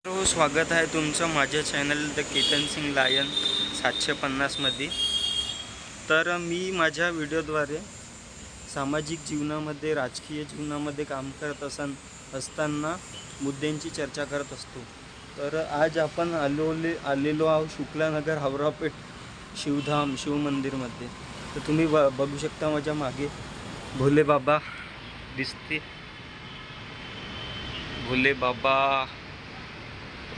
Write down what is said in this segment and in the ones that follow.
हो, स्वागत आहे तुमचं माझ्या channel the Ketan Singh lion 750 मध्ये। तर मी माझ्या व्हिडिओद्वारे सामाजिक जीवनामध्ये, राजकीय जीवनामध्ये काम करत असताना मुद्द्यांची चर्चा करत असतो। तर आज आपण आलेलो आहोत शुक्लानगर हावरापेठ शिवधाम शिव मंदिरमध्ये। तर तुम्ही बघू शकता माझ्या मागे भोले बाबा दिसते। भोले बाबा,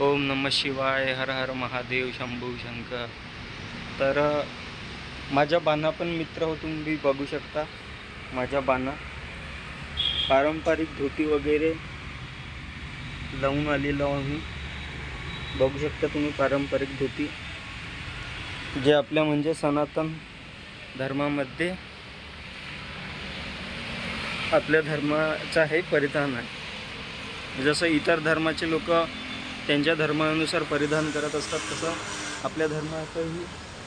ओम नमः शिवाय, हर हर महादेव, शंभू शंकर। तर माझ्या बाणा पण मित्र हो, तुम्ही बघू शकता माझ्या बाणा पारंपरिक धोती वगैरे लावून आलेलो आम्ही। बघू शकता तुम्ही पारंपरिक धोती, जे आपल्या म्हणजे सनातन धर्मामध्ये आपल्या धर्माचा हे परिधान आहे। जसं इतर धर्माचे लोक त्यांच्या धर्मानुसार परिधान करत असतात, तसं आपल्या धर्माचंही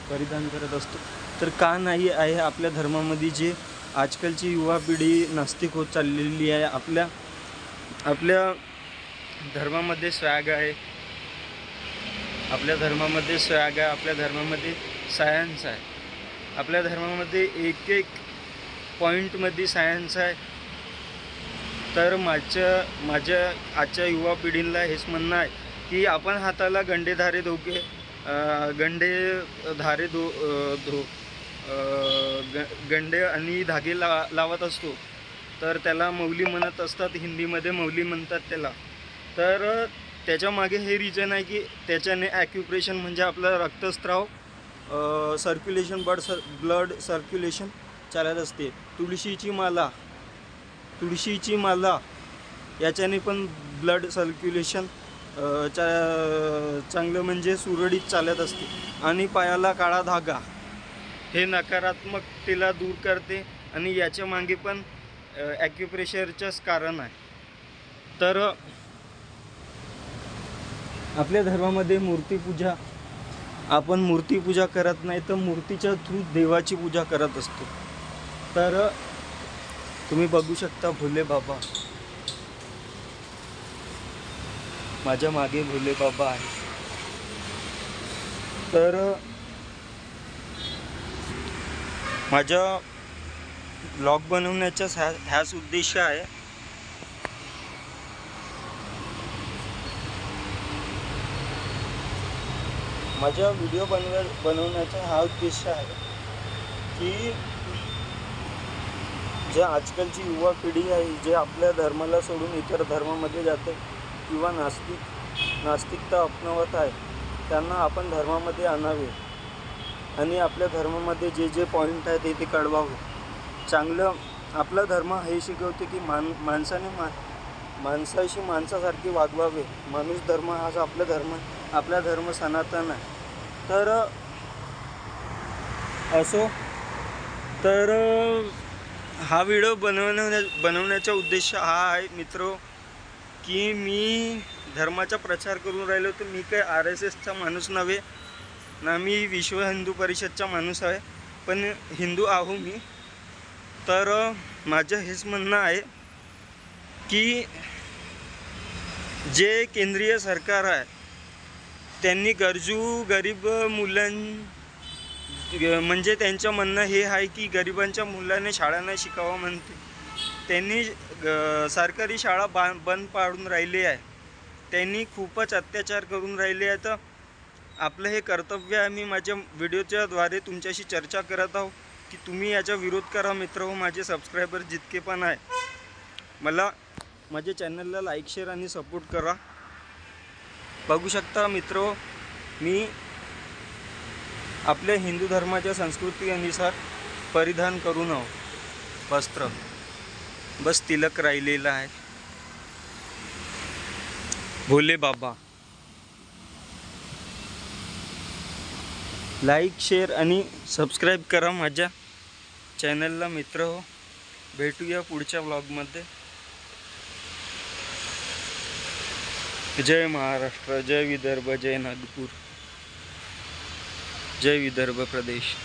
परिधान करत असतो। तर का नाही आहे आपल्या धर्मामध्ये, जे आजकालची युवा पिढी नास्तिक होत चाललेली आहे। आपल्या धर्मामध्ये स्वॅग आहे, आपल्या धर्मामध्ये स्वॅग आहे, आपल्या धर्मामध्ये सायन्स आहे, आपल्या धर्मामध्ये एक पॉईंटमध्ये सायन्स आहे। तर माझ्या आजच्या युवा पिढीला हेच म्हणणं आहे की आपण हाताला गंडेधारे गंडे आणि धागे लावत असतो, तर त्याला मौली म्हणत असतात, हिंदीमध्ये मौली म्हणतात त्याला। तर त्याच्या मागे हे रिजन आहे की त्याच्याने ॲक्युप्रेशन म्हणजे आपलं रक्तस्राव, सर्क्युलेशन, ब्लड सर्क्युलेशन चालत असते। तुळशीची माला याच्याने पण ब्लड सर्क्युलेशन चांगलं म्हणजे सुरळीत चालत असते। आणि पायाला काळा धागा हे नकारात्मकतेला दूर करते, आणि याच्या मागे पण ॲक्युप्रेशरचंच कारण आहे। तर आपल्या धर्मामध्ये आपण मूर्तीपूजा करत नाही, तर मूर्तीच्या थ्रू देवाची पूजा करत असतो। तर तुम्ही बघू शकता भोले बाबा, माझ्या मागे भोले बाबा आहे। तर माझ्या ब्लॉग बनवण्याचा ह्याच उद्देश आहे। माझ्या व्हिडिओ बनवण्याचा हा उद्देश आहे की जे आजकालची युवा पिढी आहे, जे आपल्या धर्माला सोडून इतर धर्मामध्ये जाते किंवा नास्तिकता अपनावत आहे, त्यांना आपण धर्मामध्ये आणावे आणि आपल्या धर्मामध्ये जे पॉईंट आहे ते कळवावे। चांगलं आपला धर्म हे शिकवते की माणसाशी माणसासारखे वागवावे। माणूस धर्म हा आपला धर्म सनातन आहे। तर असो, तर हा व्हिडिओ बनवण्याचा उद्देश हा आहे मित्रो, की मी धर्माचा प्रचार करून राहिलो, तर मी काय RSSचा माणूस नव्हे ना, मी विश्व हिंदू परिषदचा माणूस आहे, पण हिंदू आहो मी। तर माझं हेच म्हणणं आहे की जे केंद्रीय सरकार आहे त्यांनी गरीब म्हणजे त्यांचं म्हणणं हे आहे की गरिबांच्या मुलांना शाळा नाही शिकावं म्हणते। त्यांनी सरकारी शाळा बंद पाडून राहिली आहे, त्यांनी खूपच अत्याचार करून राहिले आहे। तर आपलं हे कर्तव्य आहे, मी माझ्या व्हिडिओच्या द्वारे तुमच्याशी चर्चा करत आहो की तुम्ही याचा विरोध करा मित्र हो। माझे सबस्क्रायबर जितके पण आहे, मला माझ्या चॅनलला लाईक, शेअर आणि सपोर्ट करा। बघू शकता मित्र, मी आपल्या हिंदू धर्माच्या संस्कृतीनुसार परिधान करून वस्त्र, बस तिलक राहिलेला आहे। भोले बाबा, लाईक, शेअर आणि सबस्क्राईब करा माझ्या चॅनलला मित्र हो। भेटूया पुढच्या व्लॉगमध्ये। जय महाराष्ट्र, जय विदर्भ, जय नागपूर, जय विदर्भ प्रदेश।